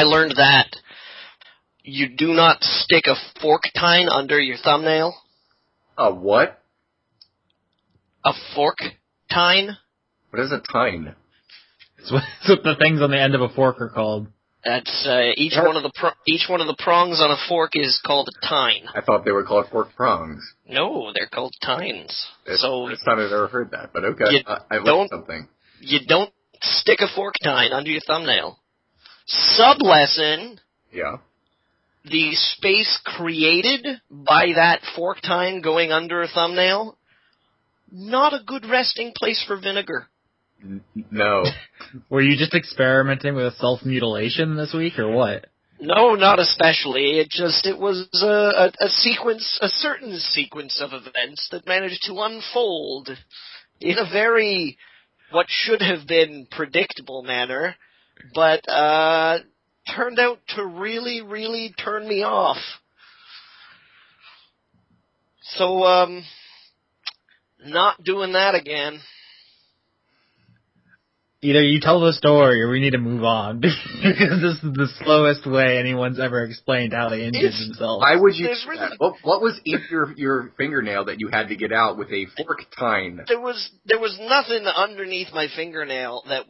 I learned that you do not stick a fork tine under your thumbnail. A what? A fork tine? What is a tine? It's what the things on the end of a fork are called. That's each one of the prongs on a fork is called a tine. I thought they were called fork prongs. No, they're called tines. It's the first time I've ever heard that, but okay. I learned something. You don't stick a fork tine under your thumbnail. Sublesson. Yeah. The space created by that fork tine going under a thumbnail, not a good resting place for vinegar. No. Were you just experimenting with self-mutilation this week, or what? No, not especially. It was a certain sequence of events that managed to unfold in a very, what should have been predictable manner, but, turned out to really, really turn me off. So, not doing that again. Either you tell the story or we need to move on. Because this is the slowest way anyone's ever explained how they injured themselves. Why would you do that? What was in your fingernail that you had to get out with a fork tine? There was nothing underneath my fingernail that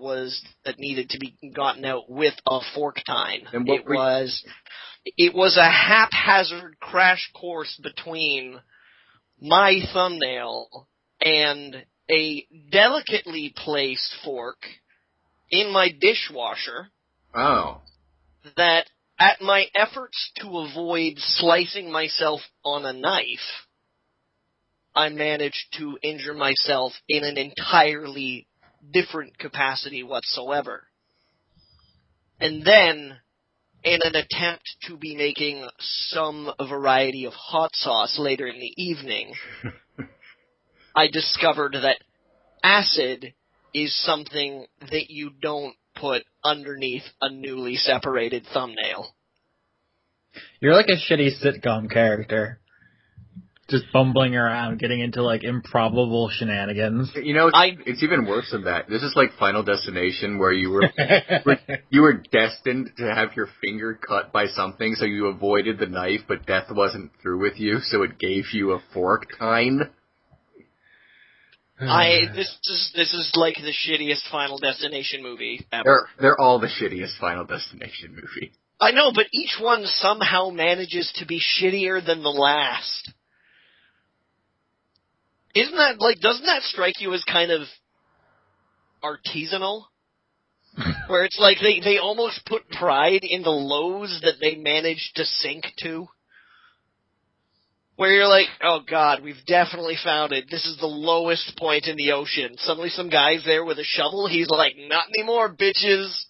needed to be gotten out with a fork tine. It was a haphazard crash course between my thumbnail and a delicately placed fork in my dishwasher. Oh. That at my efforts to avoid slicing myself on a knife, I managed to injure myself in an entirely different capacity whatsoever. And then, in an attempt to be making some variety of hot sauce later in the evening, I discovered that acid is something that you don't put underneath a newly separated thumbnail. You're like a shitty sitcom character. Just bumbling around, getting into, like, improbable shenanigans. You know, it's even worse than that. This is like Final Destination, where you were destined to have your finger cut by something, so you avoided the knife, but death wasn't through with you, so it gave you a fork tine. This is like the shittiest Final Destination movie ever. They're all the shittiest Final Destination movie. I know, but each one somehow manages to be shittier than the last. Doesn't that strike you as kind of artisanal? Where it's like they almost put pride in the lows that they managed to sink to? Where you're like, oh god, we've definitely found it. This is the lowest point in the ocean. Suddenly some guy's there with a shovel. He's like, not anymore, bitches.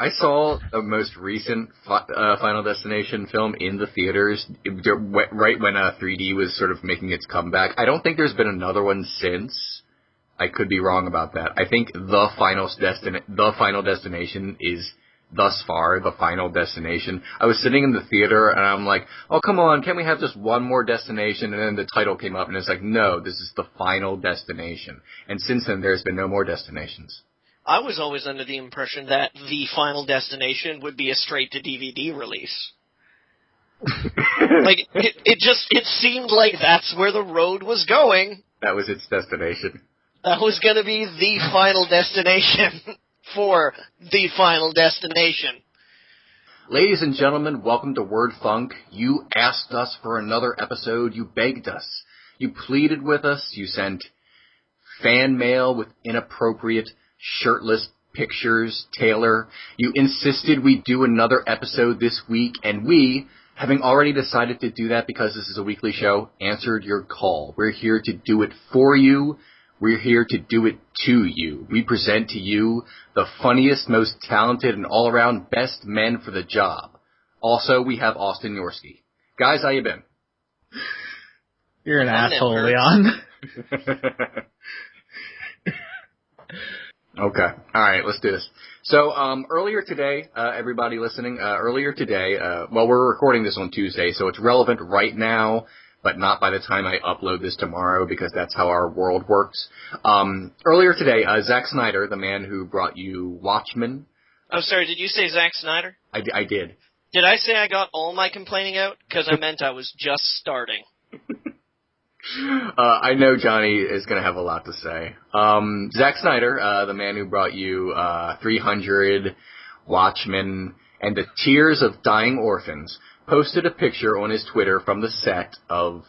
I saw the most recent Final Destination film in the theaters right when 3D was sort of making its comeback. I don't think there's been another one since. I could be wrong about that. I think the Final Destination is thus far the Final Destination. I was sitting in the theater and I'm like, oh, come on, can't we have just one more destination? And then the title came up and it's like, no, this is the Final Destination. And since then, there's been no more destinations. I was always under the impression that the Final Destination would be a straight-to-DVD release. Like, it seemed like that's where the road was going. That was its destination. That was going to be the Final Destination for the Final Destination. Ladies and gentlemen, welcome to Word Funk. You asked us for another episode. You begged us. You pleaded with us. You sent fan mail with inappropriate shirtless pictures, Taylor. You insisted we do another episode this week, and we, having already decided to do that because this is a weekly show, answered your call. We're here to do it for you. We're here to do it to you. We present to you the funniest, most talented, and all-around best men for the job. Also, we have Austin Yorsky. Guys, how you been? You're an asshole, Leon. Okay. All right, let's do this. So, earlier today, everybody listening, we're recording this on Tuesday, so it's relevant right now, but not by the time I upload this tomorrow, because that's how our world works. Earlier today, Zack Snyder, the man who brought you Watchmen, Oh, sorry, did you say Zack Snyder? I did. Did I say I got all my complaining out? Because I meant I was just starting. I know Johnny is going to have a lot to say. Zack Snyder, the man who brought you 300, Watchmen, and the Tears of Dying Orphans, posted a picture on his Twitter from the set of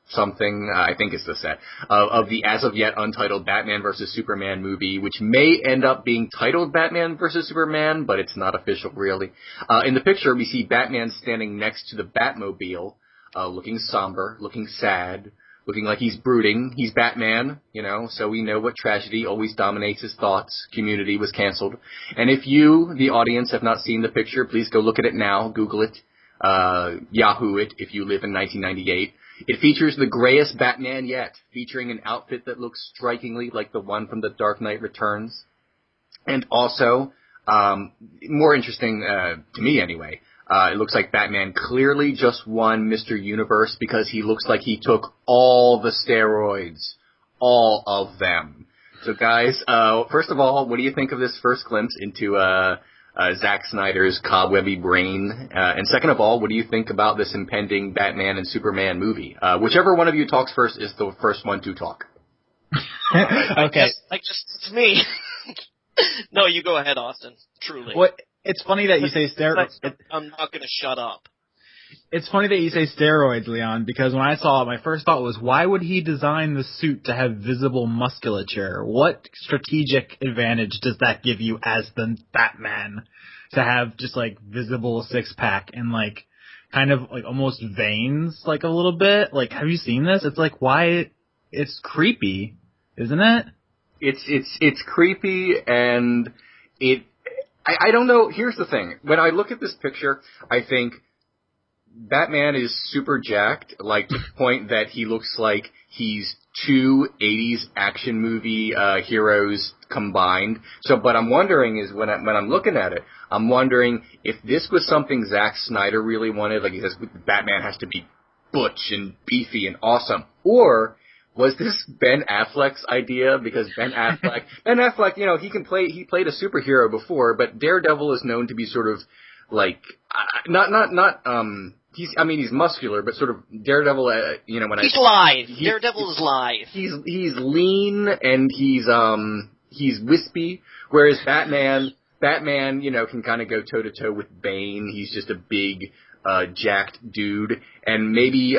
something, I think it's the set, of the as-of-yet untitled Batman vs. Superman movie, which may end up being titled Batman vs. Superman, but it's not official, really. In the picture, we see Batman standing next to the Batmobile, looking somber, looking sad, looking like he's brooding. He's Batman, so we know what tragedy always dominates his thoughts. Community was canceled. And if you, the audience, have not seen the picture, please go look at it now. Google it. Yahoo it if you live in 1998. It features the grayest Batman yet, featuring an outfit that looks strikingly like the one from The Dark Knight Returns. And also, more interesting to me anyway, it looks like Batman clearly just won Mr. Universe because he looks like he took all the steroids. All of them. So guys, first of all, what do you think of this first glimpse into Zack Snyder's cobwebby brain? And second of all, what do you think about this impending Batman and Superman movie? Whichever one of you talks first is the first one to talk. Okay. It's me. No, you go ahead, Austin. Truly. It's funny that you say steroids. I'm not going to shut up. It's funny that you say steroids, Leon, because when I saw it, my first thought was, why would he design the suit to have visible musculature? What strategic advantage does that give you as the Batman to have just, like, visible six-pack and, like, kind of, like, almost veins, like, a little bit? Like, have you seen this? It's like, why? It's creepy, isn't it? It's creepy, and I don't know. Here's the thing. When I look at this picture, I think Batman is super jacked, like to the point that he looks like he's two 80s action movie heroes combined. So, but I'm wondering is when I'm looking at it, I'm wondering if this was something Zack Snyder really wanted, like he says, Batman has to be butch and beefy and awesome, or was this Ben Affleck's idea? Because Ben Affleck, he played a superhero before, but Daredevil is known to be sort of like, he's muscular, but sort of Daredevil, He's live. Daredevil is live. He's lean and he's wispy, whereas Batman, can kind of go toe to toe with Bane. He's just a big, jacked dude, and maybe,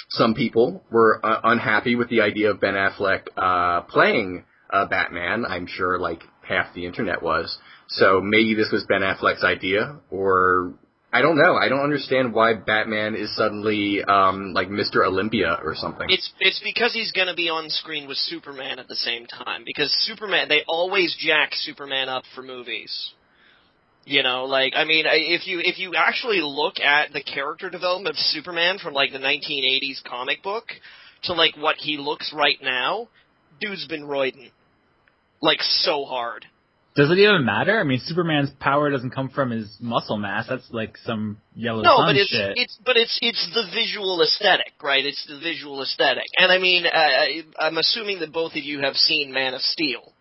some people were unhappy with the idea of Ben Affleck playing Batman. I'm sure like half the internet was. So maybe this was Ben Affleck's idea, or I don't know. I don't understand why Batman is suddenly like Mr. Olympia or something. It's because he's going to be on screen with Superman at the same time. Because Superman, they always jack Superman up for movies. If you actually look at the character development of Superman from, like, the 1980s comic book to, like, what he looks right now, dude's been roiding. Like, so hard. Does it even matter? I mean, Superman's power doesn't come from his muscle mass. That's, like, some yellow sun shit. It's the visual aesthetic, right? It's the visual aesthetic. And, I mean, I'm assuming that both of you have seen Man of Steel.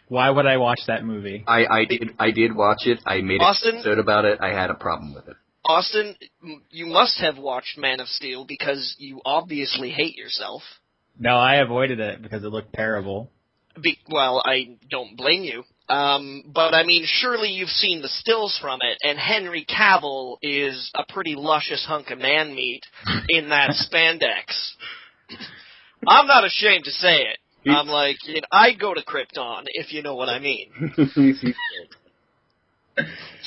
Why would I watch that movie? I did watch it. I made an episode about it. I had a problem with it. Austin, you must have watched Man of Steel because you obviously hate yourself. No, I avoided it because it looked terrible. Well, I don't blame you. But I mean, surely you've seen the stills from it, and Henry Cavill is a pretty luscious hunk of man meat in that spandex. I'm not ashamed to say it. I'm like, I'd go to Krypton, if you know what I mean.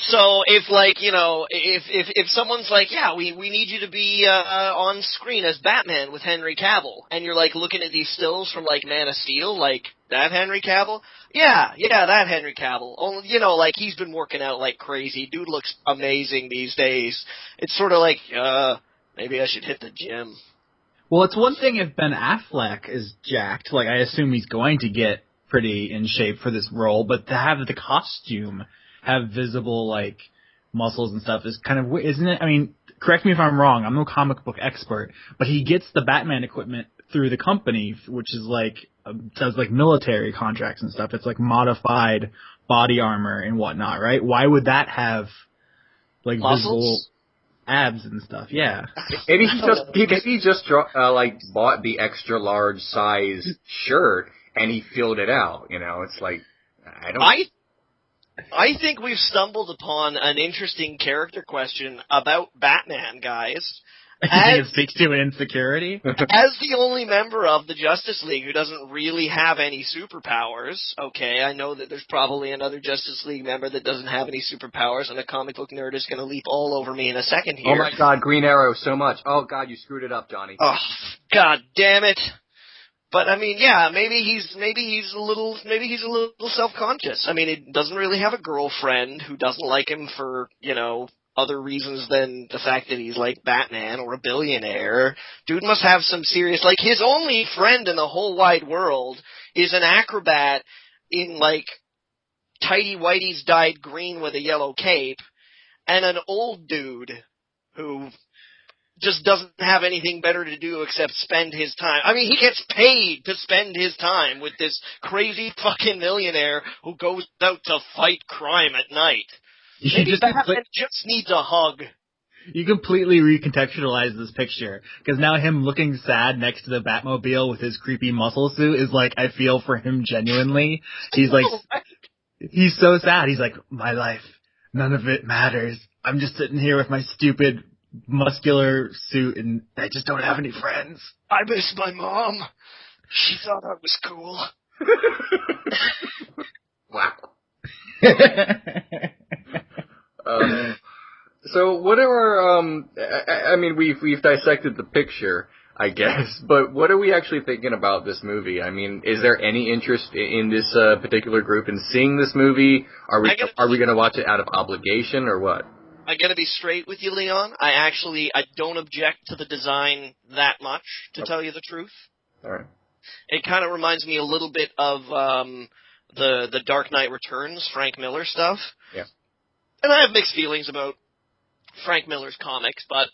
So if, like, if someone's like, yeah, we need you to be on screen as Batman with Henry Cavill, and you're, like, looking at these stills from, like, Man of Steel, like, that Henry Cavill? Yeah, that Henry Cavill. Only, like, he's been working out like crazy. Dude looks amazing these days. It's sort of like, maybe I should hit the gym. Well, it's one thing if Ben Affleck is jacked, like I assume he's going to get pretty in shape for this role, but to have the costume have visible, like, muscles and stuff is kind of weird, isn't it? I mean, correct me if I'm wrong, I'm no comic book expert, but he gets the Batman equipment through the company, which is like, does like military contracts and stuff. It's like modified body armor and whatnot, right? Why would that have like Muscles? visible abs and stuff? Yeah. Maybe he just bought the extra large size shirt and he filled it out. You know, it's like I think we've stumbled upon an interesting character question about Batman, guys. It speaks to an insecurity? As the only member of the Justice League who doesn't really have any superpowers, okay, I know that there's probably another Justice League member that doesn't have any superpowers, and a comic book nerd is going to leap all over me in a second here. Oh my God, Green Arrow so much. Oh God, you screwed it up, Johnny. Oh, God damn it. But I mean, yeah, maybe he's a little self-conscious. I mean, he doesn't really have a girlfriend who doesn't like him for, other reasons than the fact that he's like Batman or a billionaire. Dude must have some serious, like, his only friend in the whole wide world is an acrobat in, like, tighty whities dyed green with a yellow cape, and an old dude who just doesn't have anything better to do except spend his time. I mean, he gets paid to spend his time with this crazy fucking millionaire who goes out to fight crime at night. Maybe Batman just needs a hug. You completely recontextualize this picture, because now him looking sad next to the Batmobile with his creepy muscle suit is like, I feel for him genuinely. He's like, he's so sad. He's like, my life, none of it matters. I'm just sitting here with my stupid muscular suit, and I just don't have any friends. I miss my mom. She thought I was cool. Wow. So what are I mean, we've dissected the picture, I guess, but what are we actually thinking about this movie? I mean, is there any interest in this particular group in seeing this movie? Are we going to watch it out of obligation or what? I gotta be straight with you, Leon. I don't object to the design that much, to tell you the truth. All right. It kind of reminds me a little bit of the Dark Knight Returns, Frank Miller stuff. Yeah. And I have mixed feelings about Frank Miller's comics, but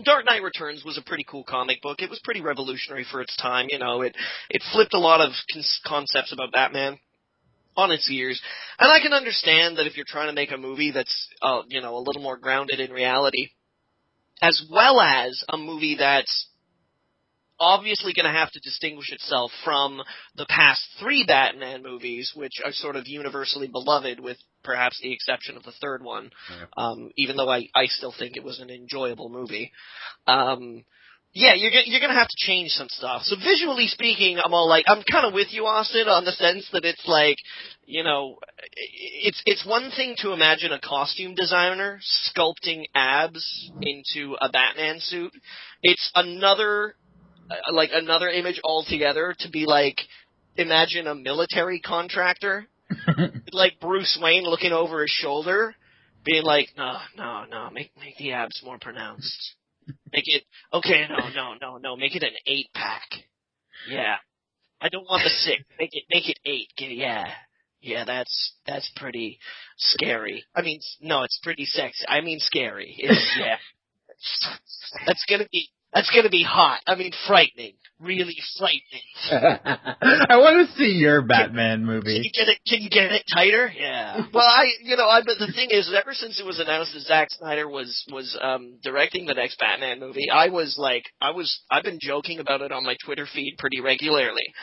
Dark Knight Returns was a pretty cool comic book. It was pretty revolutionary for its time. It flipped a lot of concepts about Batman on its ears. And I can understand that if you're trying to make a movie that's, a little more grounded in reality, as well as a movie that's obviously going to have to distinguish itself from the past 3 Batman movies, which are sort of universally beloved, with perhaps the exception of the third one, even though I still think it was an enjoyable movie. Yeah, you're going to have to change some stuff. So visually speaking, I'm kind of with you, Austin, on the sense that it's like, it's one thing to imagine a costume designer sculpting abs into a Batman suit. It's another image altogether to be like, imagine a military contractor, like Bruce Wayne looking over his shoulder, being like, no, make the abs more pronounced. Make it, okay, no, make it an 8-pack. Yeah. I don't want the 6. Make it 8. Yeah, that's pretty scary. I mean, no, it's pretty sexy. I mean scary. Yeah. That's gonna be hot. I mean, frightening. Really frightening. I want to see your Batman movie. Can you get it tighter? Yeah. Well, but the thing is, ever since it was announced that Zack Snyder was directing the next Batman movie, I've been joking about it on my Twitter feed pretty regularly.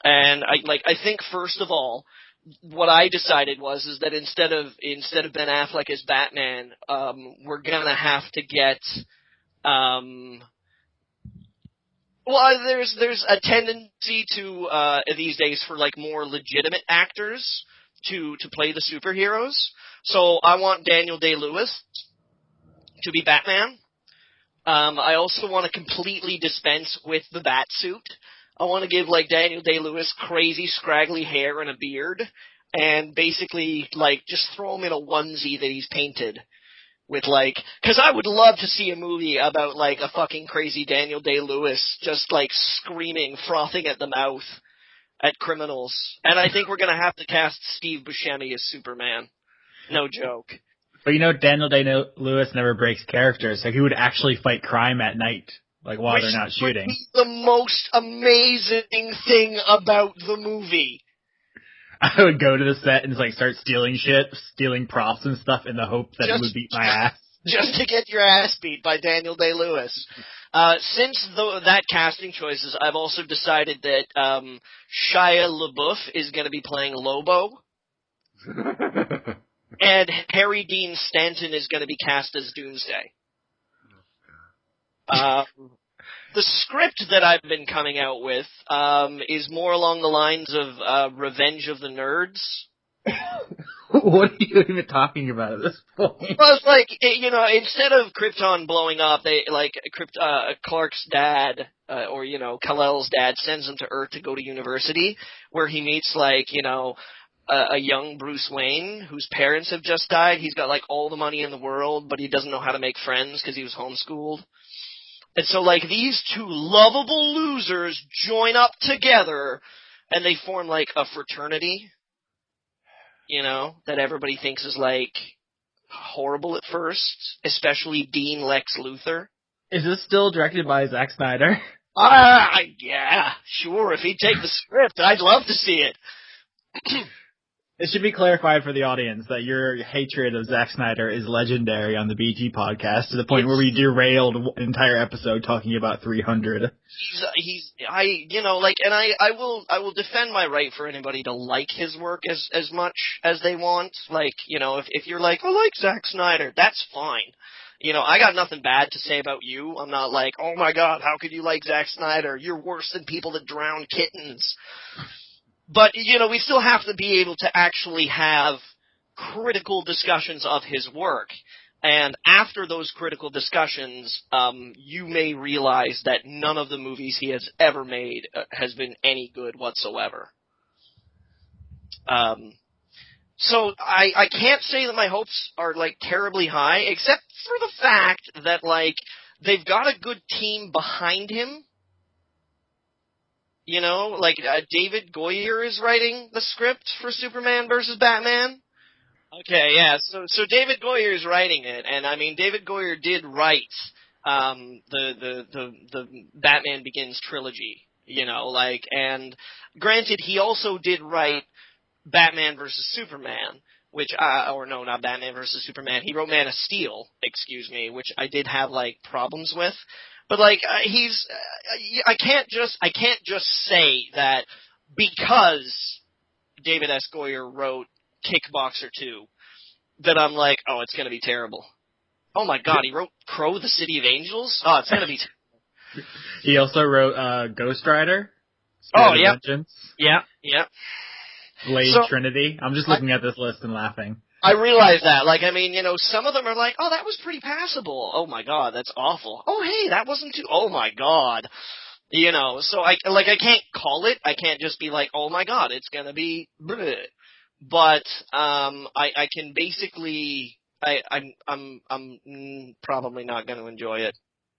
And I think first of all, what I decided is that instead of Ben Affleck as Batman, we're gonna have to get, there's a tendency to these days for like more legitimate actors to play the superheroes. So I want Daniel Day-Lewis to be Batman. I also want to completely dispense with the bat suit. I want to give like Daniel Day-Lewis crazy scraggly hair and a beard, and basically like just throw him in a onesie that he's painted. With cause I would love to see a movie about like a fucking crazy Daniel Day-Lewis just like screaming, frothing at the mouth at criminals. And I think we're gonna have to cast Steve Buscemi as Superman. No joke. But Daniel Day-Lewis never breaks character, so he would actually fight crime at night, like while they're not shooting. Which would be the most amazing thing about the movie. I would go to the set and like start stealing props and stuff in the hope that it would beat my ass. Just to get your ass beat by Daniel Day-Lewis. Since that casting choices, I've also decided that Shia LaBeouf is going to be playing Lobo. And Harry Dean Stanton is going to be cast as Doomsday. The script that I've been coming out with is more along the lines of Revenge of the Nerds. What are you even talking about at this point? Well, it's like, instead of Krypton blowing up, Clark's dad, or Kal-El's dad sends him to Earth to go to university, where he meets, a young Bruce Wayne whose parents have just died. He's got, all the money in the world, but he doesn't know how to make friends because he was homeschooled. And so, these two lovable losers join up together, and they form, a fraternity, that everybody thinks is, horrible at first, especially Dean Lex Luthor. Is this still directed by Zack Snyder? Yeah, sure. If he'd take the script, I'd love to see it. It should be clarified for the audience that your hatred of Zack Snyder is legendary on the BT podcast to the point where we derailed an entire episode talking about 300. I will defend my right for anybody to like his work as much as they want. If you're like, I like Zack Snyder, that's fine. I got nothing bad to say about you. I'm not like, oh my god, how could you like Zack Snyder? You're worse than people that drown kittens. But, we still have to be able to actually have critical discussions of his work. And after those critical discussions, you may realize that none of the movies he has ever made has been any good whatsoever. So I can't say that my hopes are, terribly high, except for the fact that, they've got a good team behind him. David Goyer is writing the script for Superman versus Batman. Okay, yeah, so David Goyer is writing it, and David Goyer did write, the Batman Begins trilogy, and granted, he also did write Batman versus Superman, which, not Batman versus Superman, he wrote Man of Steel, which I did have, problems with. But I can't just say that because David S. Goyer wrote Kickboxer 2 that I'm like, oh, it's gonna be terrible. Oh my god, he wrote Crow, the City of Angels? Oh, it's gonna be terrible. He also wrote Ghost Rider. Spirit of Vengeance. Yeah. Blade Trinity. I'm just looking at this list and laughing. I realize that. Some of them are like, oh, that was pretty passable. Oh my god, that's awful. Oh, hey, that wasn't too, oh my god. So I can't call it. I can't just be like, oh my god, it's gonna be bleh. But, I can basically, I'm probably not gonna enjoy it.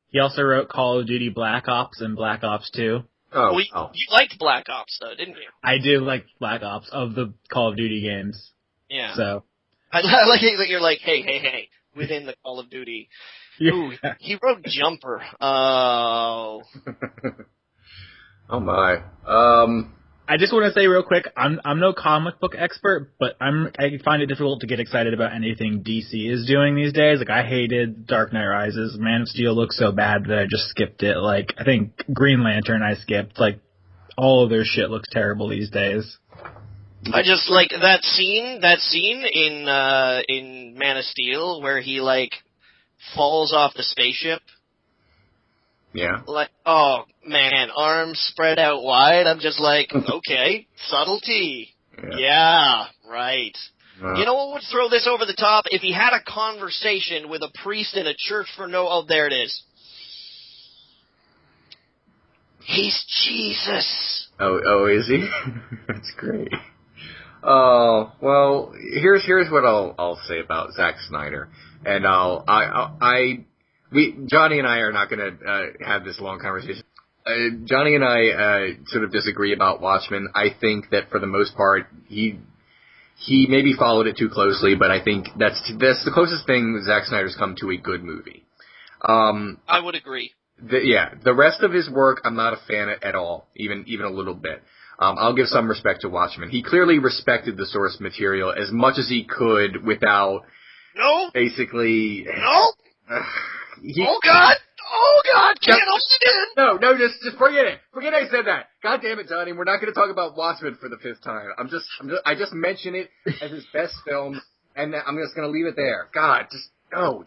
He also wrote Call of Duty Black Ops and Black Ops 2. You liked Black Ops though, didn't you? I do like Black Ops of the Call of Duty games. Yeah. So. I like it that you're like, hey, within the Call of Duty. Yeah. Ooh, he wrote Jumper. Oh. Oh my. I just want to say real quick, I'm no comic book expert, but I find it difficult to get excited about anything DC is doing these days. I hated Dark Knight Rises. Man of Steel looks so bad that I just skipped it. I think Green Lantern I skipped. All of their shit looks terrible these days. I just like that scene in Man of Steel where he falls off the spaceship. Yeah. Oh man, arms spread out wide. I'm just like, okay, subtlety. Yeah, right. You know what would throw this over the top? If he had a conversation with a priest in a church oh, there it is. He's Jesus. Oh, is he? That's great. Oh, well, here's what I'll say about Zack Snyder, and Johnny and I are not going to have this long conversation. Johnny and I sort of disagree about Watchmen. I think that for the most part he maybe followed it too closely, but I think that's the closest thing Zack Snyder's come to a good movie. I would agree. The rest of his work I'm not a fan of at all, even a little bit. I'll give some respect to Watchmen. He clearly respected the source material as much as he could without basically... No! Oh, God! Oh, God! Can't hold it in! No, just forget it. Forget I said that. God damn it, Johnny. We're not going to talk about Watchmen for the 5th time. I just mentioned it as his best film, and I'm just going to leave it there. God, just... No.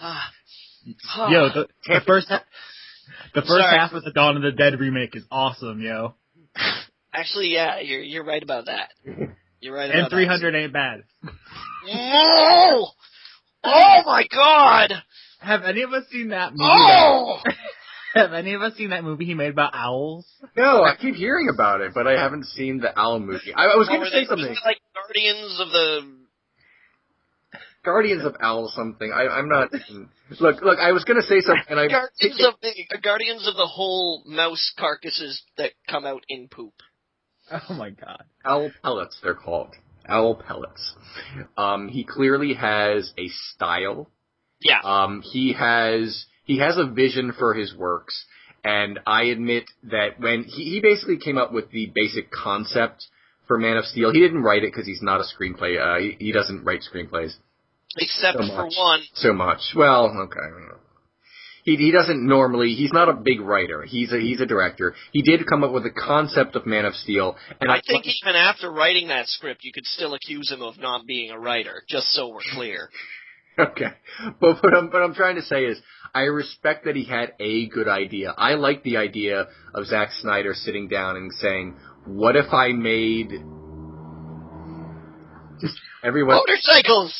Yo, the first half of the Dawn of the Dead remake is awesome, yo. Actually, yeah, you're right about that. You're right about and 300 ain't bad. No! Oh my God! Have any of us seen that movie? Oh! Have any of us seen that movie he made about owls? No, I keep hearing about it, but I haven't seen the owl movie. I was going to say something. Like Guardians of Owl something. I'm not... Look, I was going to say something, and Guardians of the whole mouse carcasses that come out in poop. Oh my God. Owl pellets, they're called. Owl pellets. He clearly has a style. Yeah. He has a vision for his works, and I admit that when he basically came up with the basic concept for Man of Steel, he didn't write it because he's not a screenplay. He doesn't write screenplays. Except for one. So much. Well, okay. He doesn't normally. He's not a big writer. He's a director. He did come up with the concept of Man of Steel, and I think even after writing that script, you could still accuse him of not being a writer. Just so we're clear. Okay, but what I'm trying to say is, I respect that he had a good idea. I like the idea of Zack Snyder sitting down and saying, "What if I made just everyone motorcycles?"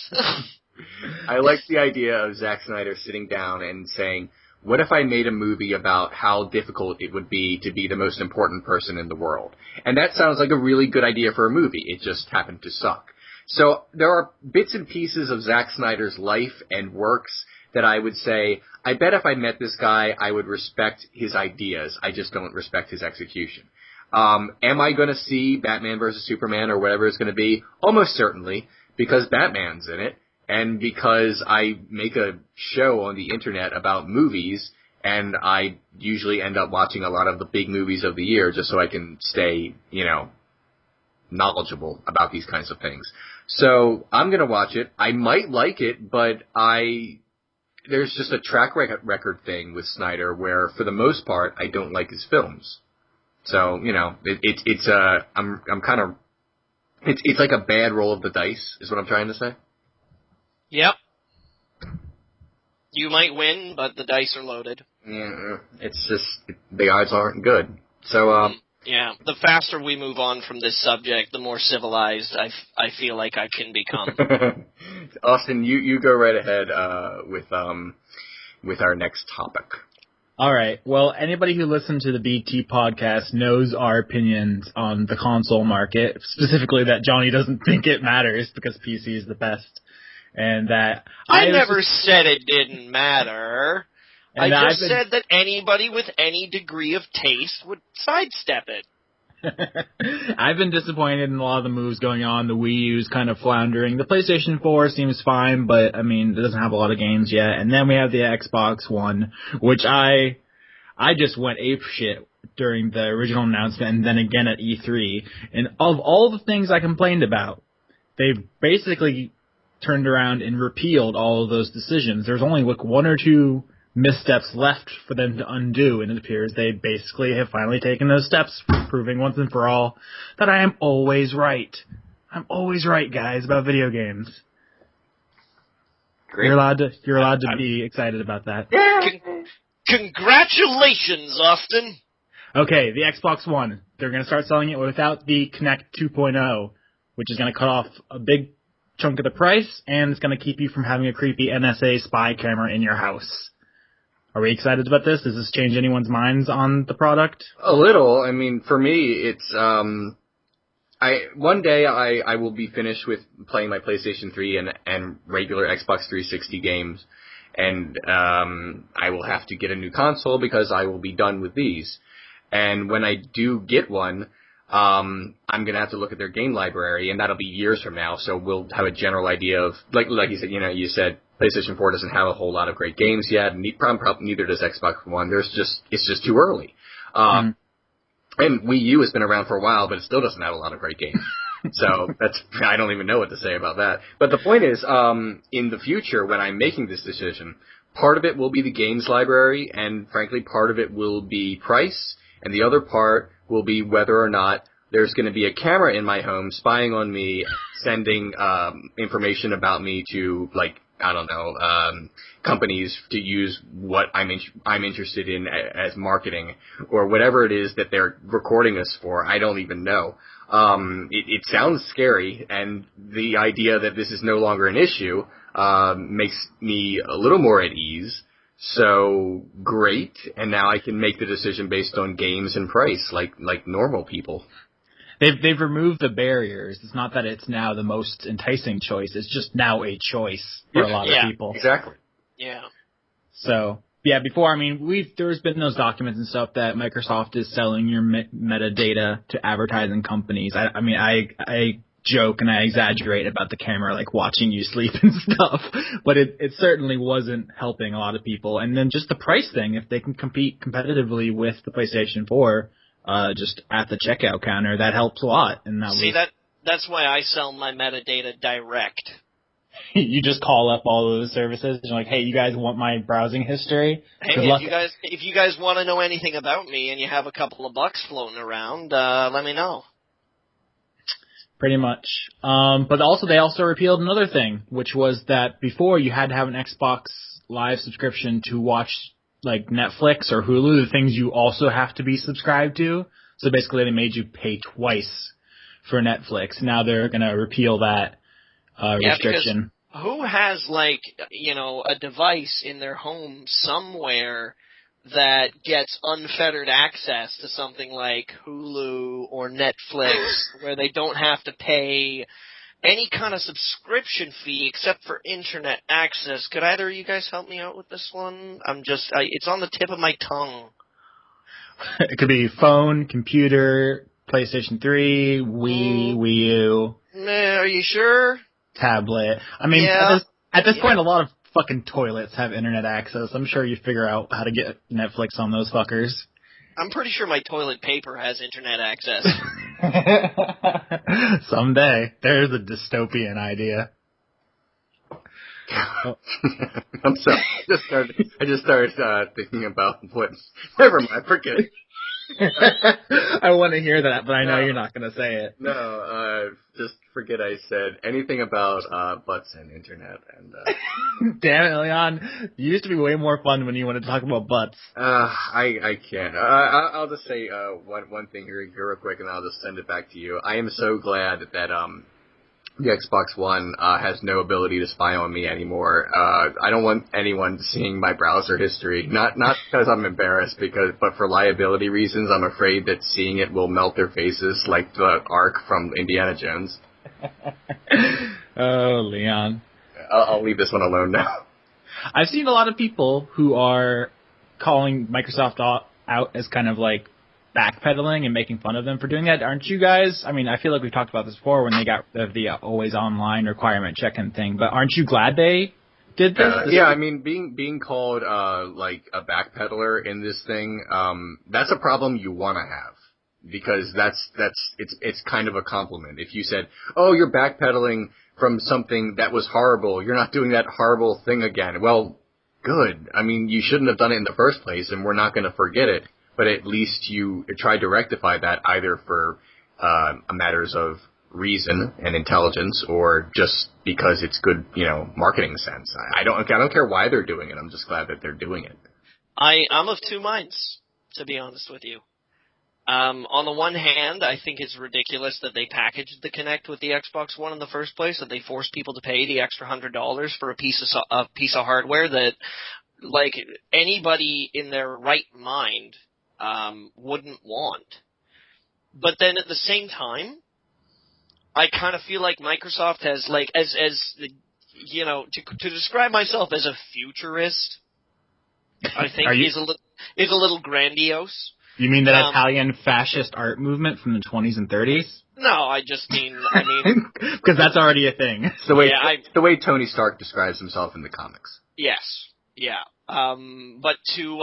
I like the idea of Zack Snyder sitting down and saying, what if I made a movie about how difficult it would be to be the most important person in the world? And that sounds like a really good idea for a movie. It just happened to suck. So there are bits and pieces of Zack Snyder's life and works that I would say, I bet if I met this guy, I would respect his ideas. I just don't respect his execution. Am I going to see Batman vs. Superman or whatever it's going to be? Almost certainly, because Batman's in it. And because I make a show on the internet about movies, and I usually end up watching a lot of the big movies of the year just so I can stay, knowledgeable about these kinds of things. So I'm going to watch it. I might like it, but there's just a track record thing with Snyder where, for the most part, I don't like his films. So, it's like a bad roll of the dice, is what I'm trying to say. Yep. You might win, but the dice are loaded. Yeah, it's just, the odds aren't good. So, yeah, the faster we move on from this subject, the more civilized I feel like I can become. Austin, you go right ahead with our next topic. All right. Well, anybody who listened to the BT podcast knows our opinions on the console market, specifically that Johnny doesn't think it matters because PC is the best. And that I never said it didn't matter. I just said that anybody with any degree of taste would sidestep it. I've been disappointed in a lot of the moves going on. The Wii U's kind of floundering. The PlayStation 4 seems fine, but, it doesn't have a lot of games yet. And then we have the Xbox One, which I just went apeshit during the original announcement and then again at E3. And of all the things I complained about, they've basically turned around and repealed all of those decisions. There's only one or two missteps left for them to undo, and it appears they basically have finally taken those steps, proving once and for all that I am always right. I'm always right, guys, about video games. Great. You're allowed to be excited about that. Congratulations, Austin! Okay, the Xbox One. They're going to start selling it without the Kinect 2.0, which is going to cut off a big chunk of the price, and it's going to keep you from having a creepy NSA spy camera in your house. Are we excited about this? Does this change anyone's minds on the product? A little. For me, it's one day I will be finished with playing my PlayStation 3 and regular Xbox 360 games, and I will have to get a new console because I will be done with these. And when I do get one, I'm going to have to look at their game library, and that'll be years from now, so we'll have a general idea of, like you said, PlayStation 4 doesn't have a whole lot of great games yet, and probably neither does Xbox One. It's just too early. And Wii U has been around for a while, but it still doesn't have a lot of great games. So I don't even know what to say about that. But the point is, in the future, when I'm making this decision, part of it will be the games library, and frankly, part of it will be price, and the other part will be whether or not there's going to be a camera in my home spying on me, sending information about me to, like, I don't know, companies to use what I'm interested in as marketing, or whatever it is that they're recording us for. I don't even know. It sounds scary, and the idea that this is no longer an issue makes me a little more at ease. So great, and now I can make the decision based on games and price, like normal people. They've removed the barriers. It's not that it's now the most enticing choice. It's just now a choice for a lot of people. Exactly. Yeah. So, yeah, before, I mean, there's been those documents and stuff that Microsoft is selling your metadata to advertising companies. I mean, I joke and I exaggerate about the camera, like, watching you sleep and stuff, but it certainly wasn't helping a lot of people. And then just the price thing, if they can compete competitively with the PlayStation 4, just at the checkout counter, that helps a lot. And that's why I sell my metadata direct. You just call up all of the services and you're like, hey, you guys want my browsing history? Hey, if you guys want to know anything about me and you have a couple of bucks floating around, let me know. Pretty much. But also, they also repealed another thing, which was that before you had to have an Xbox Live subscription to watch, like, Netflix or Hulu, the things you also have to be subscribed to. So basically, they made you pay twice for Netflix. Now they're going to repeal that restriction. Because who has, like, you know, a device in their home somewhere that gets unfettered access to something like Hulu or Netflix where they don't have to pay any kind of subscription fee except for internet access? Could either of you guys help me out with this one? It's on the tip of my tongue. It could be phone, computer, PlayStation 3, Wii U. Are you sure? Tablet. I mean, yeah. at this point, a lot of fucking toilets have internet access. I'm sure you figure out how to get Netflix on those fuckers. I'm pretty sure my toilet paper has internet access. Someday. There's a dystopian idea. I'm sorry. I just started thinking about what's... Never mind, forget it. I want to hear that, but I know you're not going to say it. No, just forget I said anything about butts and internet. And Damn it, Leon. You used to be way more fun when you wanted to talk about butts. I can't. I'll just say one thing here real quick, and I'll just send it back to you. I am so glad that the Xbox One has no ability to spy on me anymore. I don't want anyone seeing my browser history. Not because I'm embarrassed, but for liability reasons. I'm afraid that seeing it will melt their faces like the Ark from Indiana Jones. Oh, Leon. I'll leave this one alone now. I've seen a lot of people who are calling Microsoft out as kind of like backpedaling and making fun of them for doing that. Aren't you guys? I mean, I feel like we've talked about this before when they got the always online requirement check-in thing, but aren't you glad they did this? Yeah, I mean, being called like a backpedaler in this thing, that's a problem you want to have, because it's kind of a compliment. If you said, "Oh, you're backpedaling from something that was horrible. You're not doing that horrible thing again." Well, good. I mean, you shouldn't have done it in the first place, and we're not going to forget it. But at least you tried to rectify that, either for matters of reason and intelligence, or just because it's good, marketing sense. I don't care why they're doing it. I'm just glad that they're doing it. I'm of two minds, to be honest with you. On the one hand, I think it's ridiculous that they packaged the Kinect with the Xbox One in the first place, that they forced people to pay the extra $100 for a piece of hardware that, like, anybody in their right mind wouldn't want. But then at the same time, I kind of feel like Microsoft has, like, to describe myself as a futurist, I think is a little grandiose. You mean that Italian fascist art movement from the 20s and 30s? No, I mean... Because that's already a thing. It's the way Tony Stark describes himself in the comics. Yes, yeah. But to,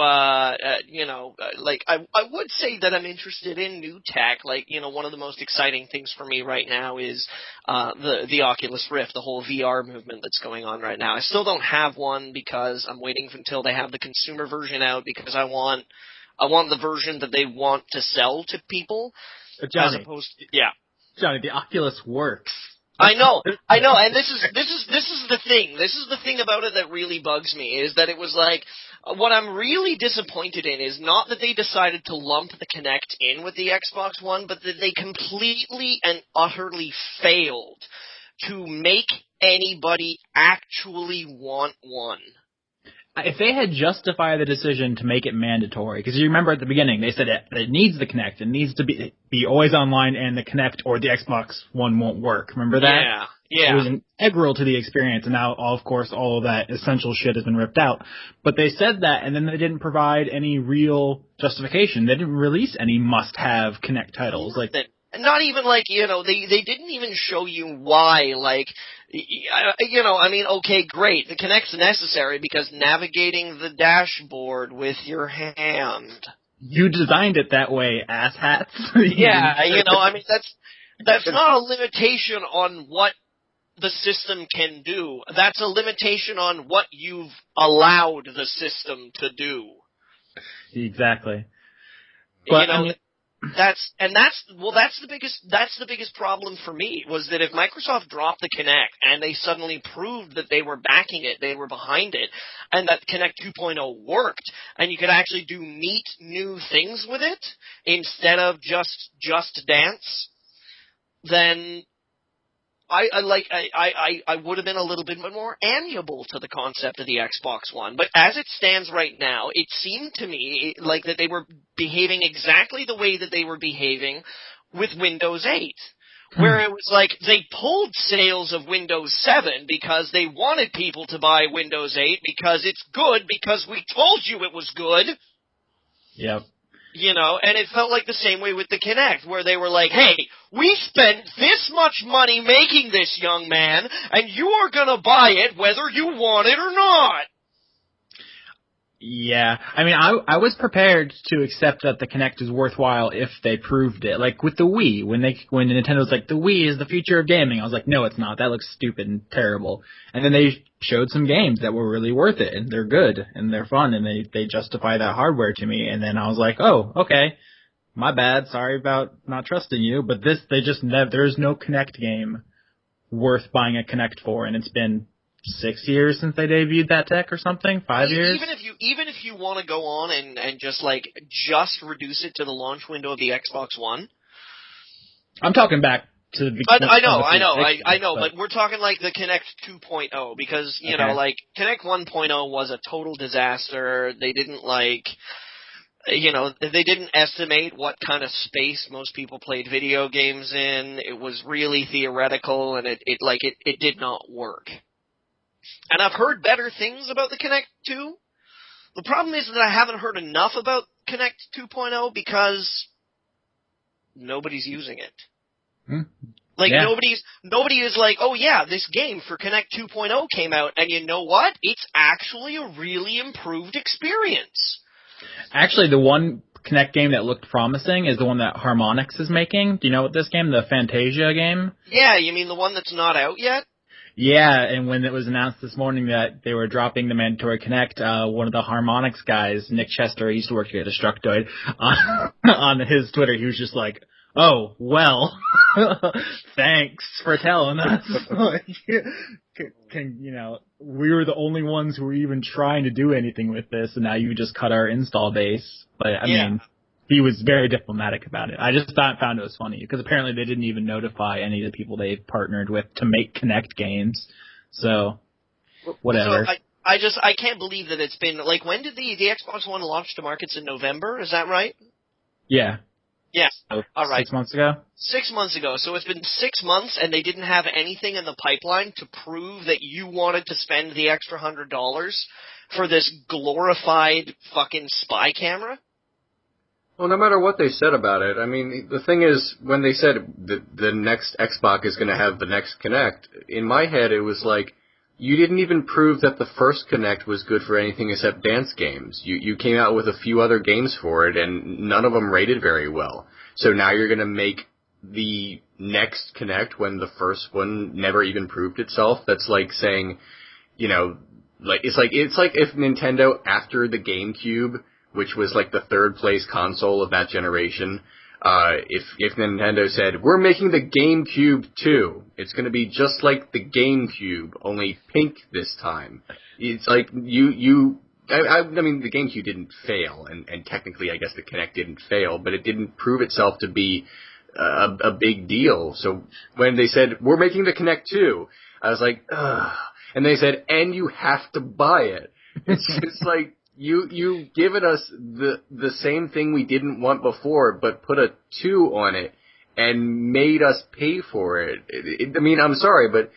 like, I would say that I'm interested in new tech. Like, one of the most exciting things for me right now is, the Oculus Rift, the whole VR movement that's going on right now. I still don't have one because I'm waiting until they have the consumer version out because I want the version that they want to sell to people. Johnny, as opposed to, yeah. Johnny, the Oculus works. I know, and this is the thing. This is the thing about it that really bugs me, is that it was like, what I'm really disappointed in is not that they decided to lump the Kinect in with the Xbox One, but that they completely and utterly failed to make anybody actually want one. If they had justified the decision to make it mandatory, because you remember at the beginning they said it needs the Kinect, it needs to be always online, and the Kinect or the Xbox One won't work. Remember that? Yeah. It was integral to the experience, and now, of course, all of that essential shit has been ripped out. But they said that, and then they didn't provide any real justification. They didn't release any must-have Kinect titles. Like, not even like, they didn't even show you why, like, okay, great, the Kinect's necessary because navigating the dashboard with your hand. You designed it that way, asshats. Yeah, that's not a limitation on what the system can do. That's a limitation on what you've allowed the system to do. Exactly. But, that's the biggest problem for me, was that if Microsoft dropped the Kinect and they suddenly proved that they were backing it, they were behind it, and that Kinect 2.0 worked, and you could actually do neat new things with it instead of just dance, then I would have been a little bit more amiable to the concept of the Xbox One. But as it stands right now, it seemed to me like that they were behaving exactly the way that they were behaving with Windows 8. Where it was like they pulled sales of Windows 7 because they wanted people to buy Windows 8 because it's good, because we told you it was good. Yep. And it felt like the same way with the Kinect, where they were like, hey, we spent this much money making this, young man, and you are going to buy it whether you want it or not. Yeah, I was prepared to accept that the Kinect is worthwhile if they proved it. Like with the Wii, when Nintendo was like, the Wii is the future of gaming, I was like, no, it's not. That looks stupid and terrible. And then they showed some games that were really worth it, and they're good, and they're fun, and they justify that hardware to me. And then I was like, oh, okay, my bad. Sorry about not trusting you. But there's no Kinect game worth buying a Kinect for, and it's been 6 years since they debuted that tech or something? 5 years? Even if you want to go on and just reduce it to the launch window of the Xbox One. I'm talking back to the I know, but we're talking like the Kinect 2.0 because, Kinect 1.0 was a total disaster. They didn't they didn't estimate what kind of space most people played video games in. It was really theoretical, and it did not work. And I've heard better things about the Kinect 2. The problem is that I haven't heard enough about Kinect 2.0 because nobody's using it. Nobody is like, oh yeah, this game for Kinect 2.0 came out, and you know what? It's actually a really improved experience. Actually, the one Kinect game that looked promising is the one that Harmonix is making. Do you know what this game? The Fantasia game? Yeah, you mean the one that's not out yet? Yeah, and when it was announced this morning that they were dropping the mandatory Kinect, one of the Harmonix guys, Nick Chester, he used to work here at Destructoid, on his Twitter, he was just like, oh, well, thanks for telling us. We were the only ones who were even trying to do anything with this, and now you just cut our install base. But, I mean, he was very diplomatic about it. I just found it was funny, because apparently they didn't even notify any of the people they've partnered with to make Kinect games. So, whatever. So I can't believe that it's been, when did the Xbox One launch to markets in November? Is that right? Yeah. Yeah. So, all right. 6 months ago? 6 months ago. So it's been 6 months, and they didn't have anything in the pipeline to prove that you wanted to spend the extra $100 for this glorified fucking spy camera? Well, no matter what they said about it, the thing is, when they said the next Xbox is going to have the next Kinect, in my head it was like, you didn't even prove that the first Kinect was good for anything except dance games. You came out with a few other games for it, and none of them rated very well. So now you're going to make the next Kinect when the first one never even proved itself. That's like saying, it's like if Nintendo, after the GameCube, which was like the third place console of that generation, if Nintendo said, we're making the GameCube 2, it's going to be just like the GameCube, only pink this time. It's like I mean, the GameCube didn't fail, and technically I guess the Kinect didn't fail, but it didn't prove itself to be a big deal. So when they said, we're making the Kinect 2, I was like, ugh. And they said, and you have to buy it. It's like, you've given us the same thing we didn't want before, but put a 2 on it and made us pay for it. I mean, I'm sorry, but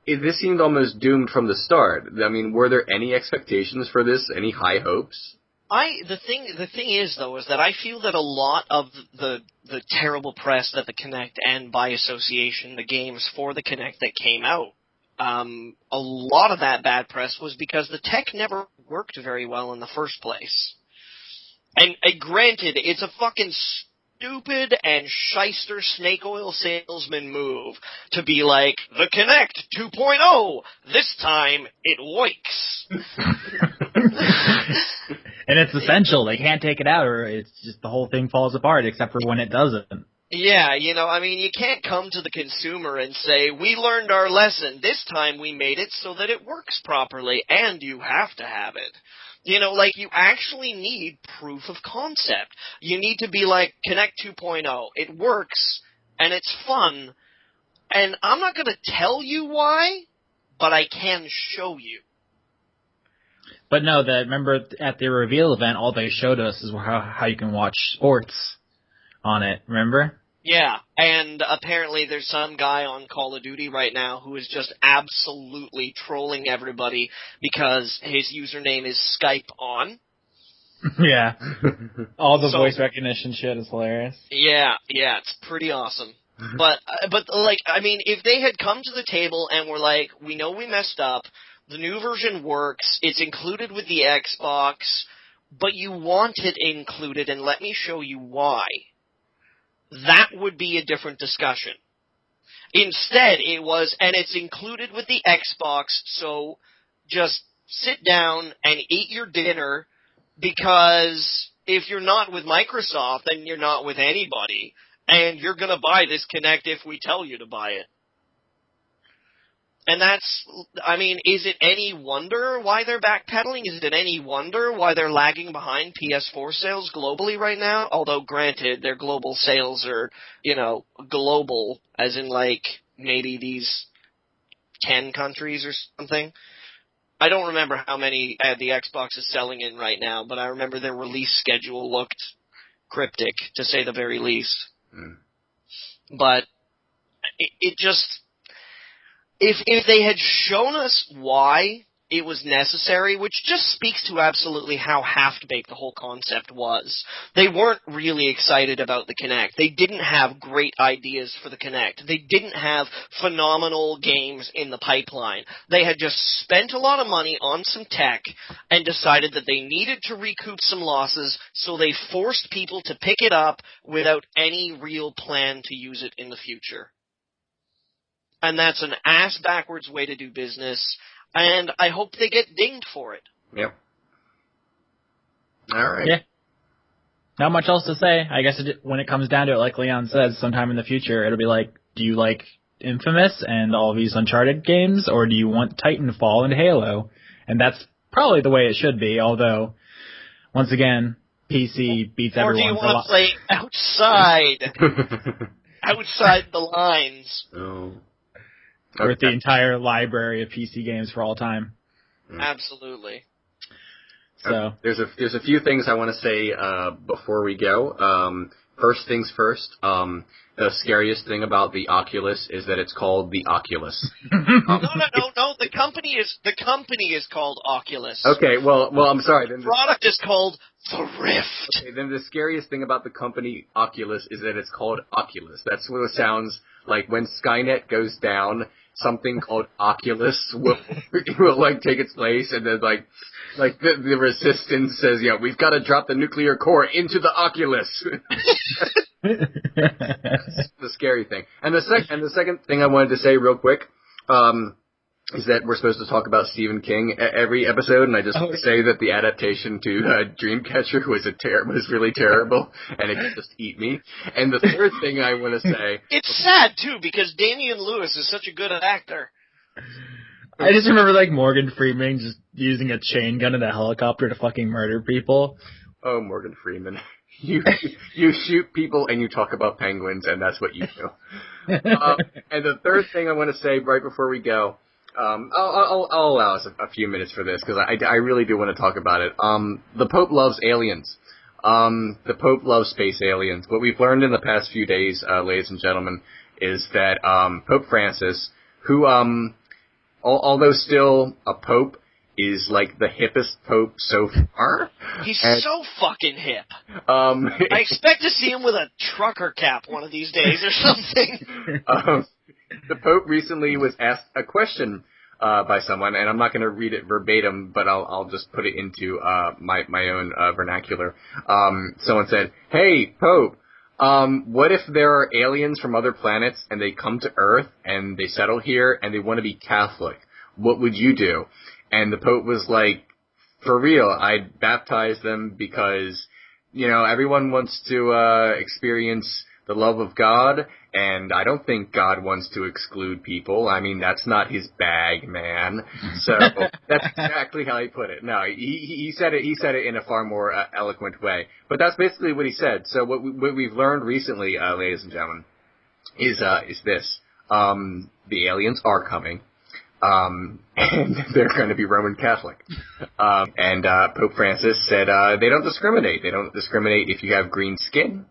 this seemed almost doomed from the start. I mean, were there any expectations for this? Any high hopes? The thing is, though, is that I feel that a lot of the terrible press that the Kinect, and by association the games for the Kinect that came out, a lot of that bad press was because the tech never worked very well in the first place. And granted, it's a fucking stupid and shyster snake oil salesman move to be like, the Kinect 2.0, this time it works. And it's essential. They can't take it out, or it's just the whole thing falls apart, except for when it doesn't. Yeah, I mean, you can't come to the consumer and say, we learned our lesson. This time we made it so that it works properly, and you have to have it. You actually need proof of concept. You need to be like, Kinect 2.0, it works, and it's fun, and I'm not going to tell you why, but I can show you. But no, remember at the reveal event, all they showed us is how you can watch sports on it, remember? Yeah, and apparently there's some guy on Call of Duty right now who is just absolutely trolling everybody because his username is Skype on. Yeah. All the voice recognition shit is hilarious. Yeah, it's pretty awesome. But I mean, if they had come to the table and were like, we know we messed up, the new version works, it's included with the Xbox, but you want it included, and let me show you why. That would be a different discussion. Instead, it was, and it's included with the Xbox, so just sit down and eat your dinner, because if you're not with Microsoft, then you're not with anybody, and you're going to buy this Kinect if we tell you to buy it. And that's, I mean, is it any wonder why they're backpedaling? Is it any wonder why they're lagging behind PS4 sales globally right now? Although, granted, their global sales are, global, as in, like, maybe these 10 countries or something. I don't remember how many the Xbox is selling in right now, but I remember their release schedule looked cryptic, to say the very least. Mm. But it just... If they had shown us why it was necessary, which just speaks to absolutely how half-baked the whole concept was. They weren't really excited about the Kinect. They didn't have great ideas for the Kinect. They didn't have phenomenal games in the pipeline. They had just spent a lot of money on some tech and decided that they needed to recoup some losses, so they forced people to pick it up without any real plan to use it in the future. And that's an ass-backwards way to do business, and I hope they get dinged for it. Yep. All right. Yeah. Not much else to say. I guess when it comes down to it, like Leon says, sometime in the future, it'll be like, do you like Infamous and all these Uncharted games, or do you want Titanfall and Halo? And that's probably the way it should be, although, once again, PC beats everyone. Or do you want to play outside? Outside the lines. Oh. Okay. With the entire library of PC games for all time. Absolutely. So there's a few things I want to say before we go. First things first. The scariest thing about the Oculus is that it's called the Oculus. No. The company is called Oculus. Okay. Well, I'm sorry. The product is called the Rift. Okay. Then the scariest thing about the company Oculus is that it's called Oculus. That's what it sounds like when Skynet goes down. something called Oculus will like take its place, and then like the resistance says, yeah, we've got to drop the nuclear core into the Oculus. That's the scary thing. And the second thing I wanted to say real quick, is that we're supposed to talk about Stephen King every episode, and I just want to say that the adaptation to Dreamcatcher was really terrible, and it could just eat me. And the third thing I want to say... It's sad, too, because Damian Lewis is such a good actor. I just remember, like, Morgan Freeman just using a chain gun in a helicopter to fucking murder people. Oh, Morgan Freeman. You shoot people and you talk about penguins, and that's what you do. And the third thing I want to say right before we go... I'll allow us a few minutes for this, because I really do want to talk about it. The Pope loves aliens. The Pope loves space aliens. What we've learned in the past few days, ladies and gentlemen, is that Pope Francis, who, although still a pope, is like the hippest pope so far. He's so fucking hip. I expect to see him with a trucker cap one of these days or something. The Pope recently was asked a question by someone, and I'm not going to read it verbatim, but I'll just put it into my own vernacular. Someone said, "Hey, Pope, what if there are aliens from other planets and they come to Earth and they settle here and they want to be Catholic? What would you do?" And the Pope was like, "For real, I'd baptize them because, you know, everyone wants to experience the love of God, and I don't think God wants to exclude people. I mean, that's not his bag, man." So that's exactly how he put it. No, he said it in a far more eloquent way. But that's basically what he said. So what we've learned recently, ladies and gentlemen, is this: the aliens are coming. And they're going to be Roman Catholic. And Pope Francis said they don't discriminate. They don't discriminate if you have green skin.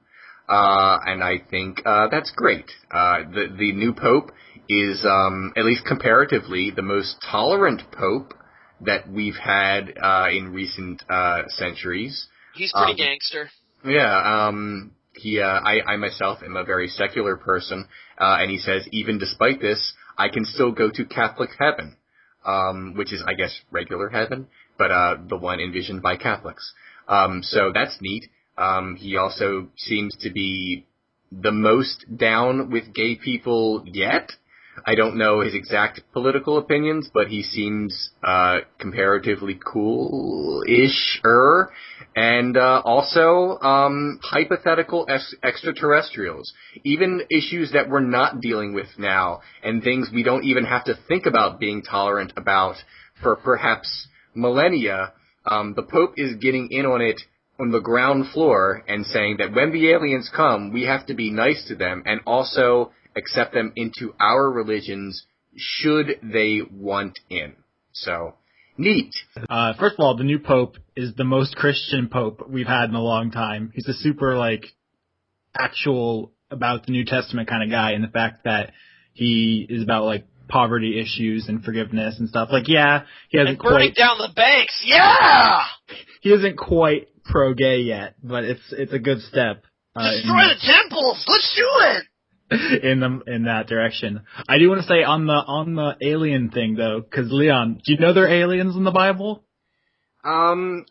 And I think that's great. The new pope is, at least comparatively, the most tolerant pope that we've had in recent centuries. He's pretty gangster. Yeah. I myself am a very secular person, and he says, even despite this, I can still go to Catholic heaven, which is, I guess, regular heaven, but the one envisioned by Catholics. So that's neat. He also seems to be the most down with gay people yet. I don't know his exact political opinions, but he seems comparatively cool-ish-er. And also hypothetical extraterrestrials. Even issues that we're not dealing with now, and things we don't even have to think about being tolerant about for perhaps millennia. The Pope is getting in on it on the ground floor and saying that when the aliens come, we have to be nice to them and also accept them into our religions should they want in. So, neat. First of all, the new Pope is the most Christian Pope we've had in a long time. He's a super, like, actual about the New Testament kind of guy, and the fact that he is about, like, poverty issues and forgiveness and stuff. Like, yeah, he hasn't and burning down the banks, yeah! He isn't quite pro-gay yet, but it's a good step. Destroy the temples! Let's do it! In that direction. I do want to say on the alien thing though, because Leon, do you know there are aliens in the Bible? I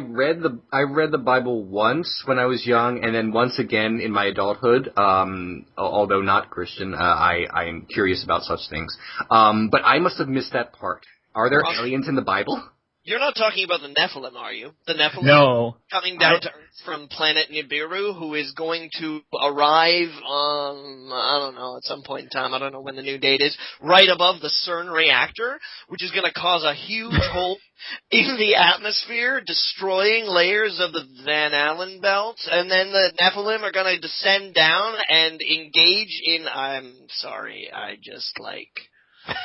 read the Bible once when I was young, and then once again in my adulthood. Although not Christian, I am curious about such things. But I must have missed that part. Are there aliens in the Bible? You're not talking about the Nephilim, are you? The Nephilim no. coming down to Earth from planet Nibiru, who is going to arrive I don't know, at some point in time, I don't know when the new date is, right above the CERN reactor, which is going to cause a huge hole in the atmosphere, destroying layers of the Van Allen belt, and then the Nephilim are going to descend down and engage in, I'm sorry, I just like...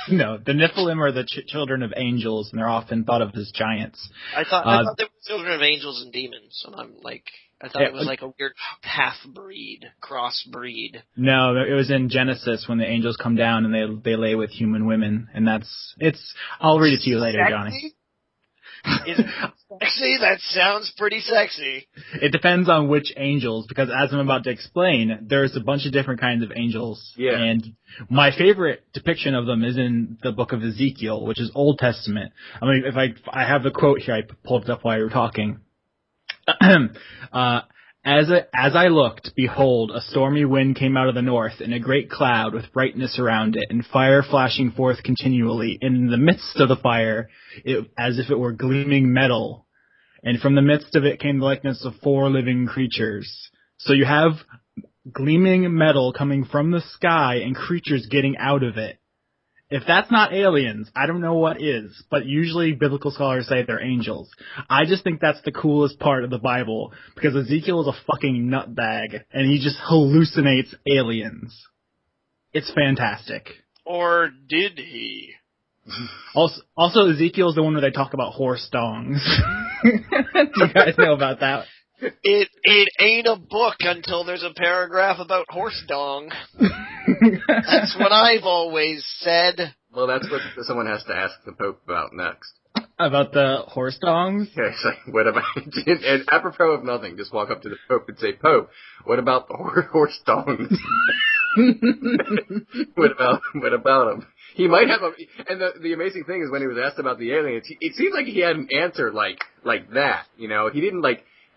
No, the Nephilim are the children of angels, and they're often thought of as giants. I thought they were children of angels and demons, and I thought it was like a weird half-breed, cross-breed. No, it was in Genesis when the angels come down and they lay with human women, and I'll read it to you later, Johnny. Sexy? That sounds pretty sexy. It depends on which angels, because as I'm about to explain, there's a bunch of different kinds of angels. Yeah. And my favorite depiction of them is in the book of Ezekiel, which is Old Testament. I mean, if I have the quote here, I pulled it up while you were talking. As I looked, behold, a stormy wind came out of the north, and a great cloud with brightness around it, and fire flashing forth continually. And in the midst of the fire, as if it were gleaming metal. And from the midst of it came the likeness of 4 living creatures. So you have gleaming metal coming from the sky and creatures getting out of it. If that's not aliens, I don't know what is, but usually biblical scholars say they're angels. I just think that's the coolest part of the Bible, because Ezekiel is a fucking nutbag, and he just hallucinates aliens. It's fantastic. Or did he? Also, Ezekiel is the one where they talk about horse dongs. Do you guys know about that? It ain't a book until there's a paragraph about horse dong. That's what I've always said. Well, that's what someone has to ask the Pope about next. About the horse dongs? Yeah, it's like, what about, and apropos of nothing, just walk up to the Pope and say, Pope, what about the horse dongs? What about him? He might have and the amazing thing is when he was asked about the aliens, it seemed like he had an answer like that, you know? He didn't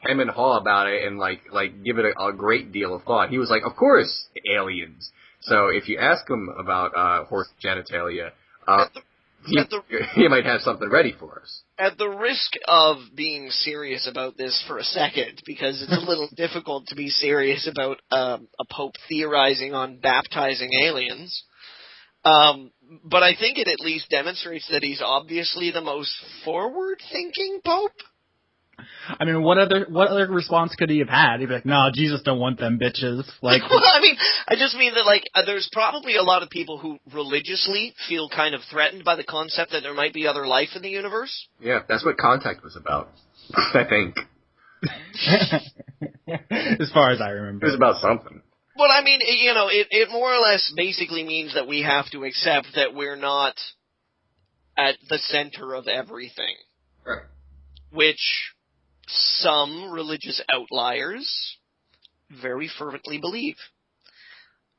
hem and haw about it and give it a great deal of thought. He was like, of course, aliens. So if you ask him about horse genitalia, he might have something ready for us. At the risk of being serious about this for a second, because it's a little difficult to be serious about a pope theorizing on baptizing aliens, but I think it at least demonstrates that he's obviously the most forward-thinking pope. I mean, what other response could he have had? He'd be like, "No, Jesus don't want them bitches." Like, well, I mean, I just mean that there's probably a lot of people who religiously feel kind of threatened by the concept that there might be other life in the universe. Yeah, that's what Contact was about, I think. As far as I remember, it was about something. But I mean, it more or less basically means that we have to accept that we're not at the center of everything, right? Which some religious outliers very fervently believe.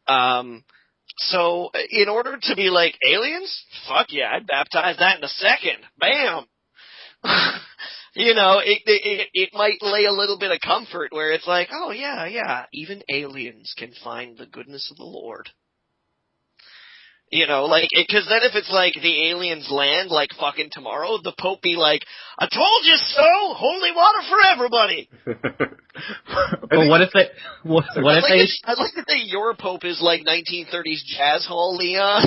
So in order to be like, aliens? Fuck yeah, I'd baptize that in a second. Bam! It might lay a little bit of comfort where it's like, oh yeah, even aliens can find the goodness of the Lord. Because then if it's like the aliens land fucking tomorrow, the Pope be like, I told you so! Holy water for everybody! But what if they... I'd like to say your Pope is like 1930s jazz hall Leon.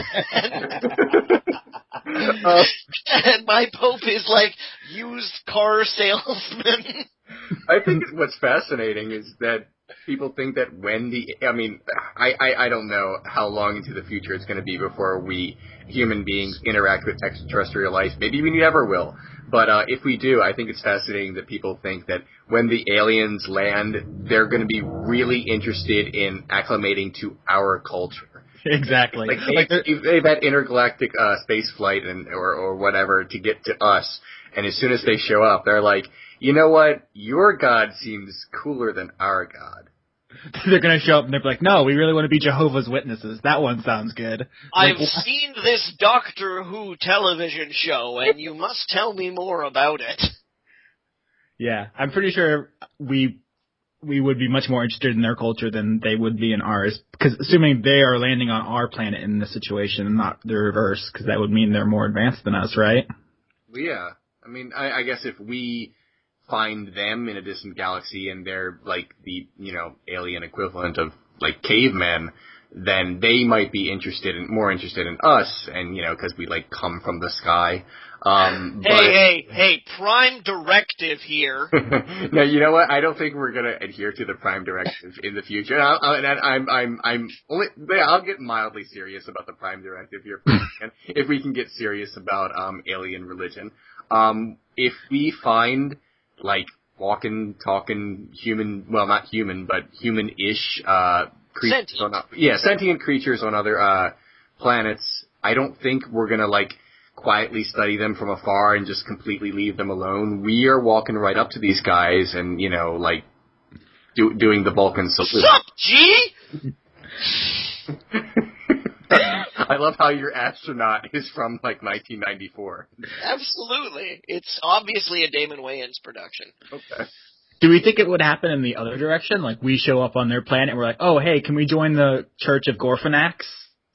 And my Pope is like used car salesman. I think what's fascinating is that people think that I don't know how long into the future it's going to be before we human beings interact with extraterrestrial life. Maybe we never will. But if we do, I think it's fascinating that people think that when the aliens land, they're going to be really interested in acclimating to our culture. Exactly. They've had intergalactic space flight or whatever to get to us, and as soon as they show up, they're like, you know what? Your God seems cooler than our God. They're going to show up and they're like, no, we really want to be Jehovah's Witnesses. That one sounds good. I've seen this Doctor Who television show, and you must tell me more about it. Yeah, I'm pretty sure we would be much more interested in their culture than they would be in ours, because assuming they are landing on our planet in this situation and not the reverse, because that would mean they're more advanced than us, right? Yeah. I mean, I guess if we find them in a distant galaxy and they're like the, alien equivalent of like cavemen, then they might be more interested in us, and because we come from the sky. Hey, prime directive here. No, you know what? I don't think we're gonna adhere to the prime directive in the future. I'll get mildly serious about the prime directive here, if we can get serious about alien religion. If we find walking, talking human, well, not human, but human-ish creatures sentient creatures on other planets, I don't think we're gonna quietly study them from afar and just completely leave them alone. We are walking right up to these guys and, like, doing the Vulcan salute. Sup, G? I love how your astronaut is from, like, 1994. Absolutely. It's obviously a Damon Wayans production. Okay. Do we think it would happen in the other direction? Like, we show up on their planet and we're like, oh, hey, can we join the Church of Gorfinax?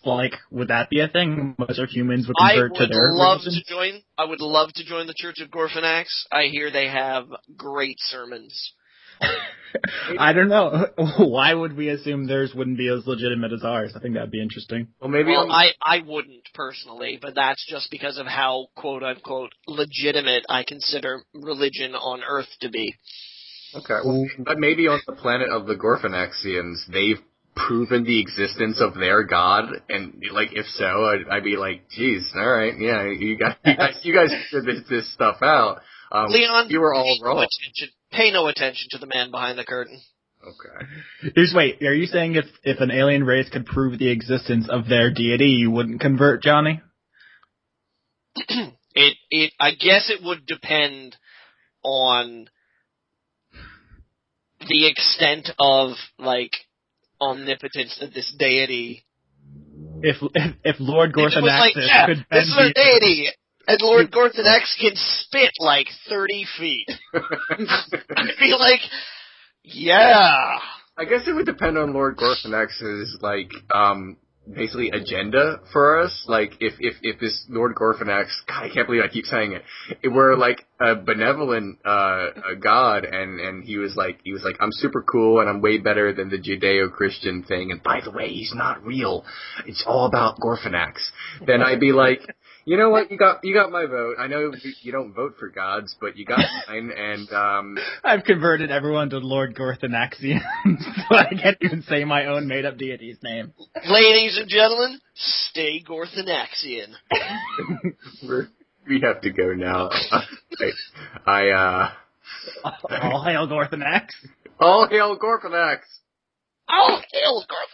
Like, would that be a thing? Most of humans would convert to their religion? I would love to join the Church of Gorfinax. I hear they have great sermons. I don't know. Why would we assume theirs wouldn't be as legitimate as ours? I think that'd be interesting. Well, I wouldn't personally, but that's just because of how, quote unquote, legitimate I consider religion on Earth to be. Okay, well, but maybe on the planet of the Gorfinaxians, they've proven the existence of their god, and like if so, I'd be like, geez, all right, yeah, you guys figured this stuff out. Leon, you were all wrong. Pay no attention to the man behind the curtain. Okay. Wait, are you saying if an alien race could prove the existence of their deity, you wouldn't convert, Johnny? I guess it would depend on the extent of, like, omnipotence of this deity. If Lord Gorfinax could bend this is our deity, and Lord Gorfinax can spit like 30 feet. I'd be like, yeah. I guess it would depend on Lord Gorfinax's, like, basically agenda for us. Like, if this Lord Gorfinax, God, I can't believe I keep saying it. It were like a benevolent a god, and he was like, I'm super cool and I'm way better than the Judeo-Christian thing. And by the way, he's not real. It's all about Gorfinax. Then I'd be like, you know what? You got my vote. I know you don't vote for gods, but you got mine. And I've converted everyone to Lord Gorfinaxian, so I can't even say my own made-up deity's name. Ladies and gentlemen, stay Gorfinaxian. We have to go now. All hail Gorfinax. All hail Gorfinax. All hail Gorfinax.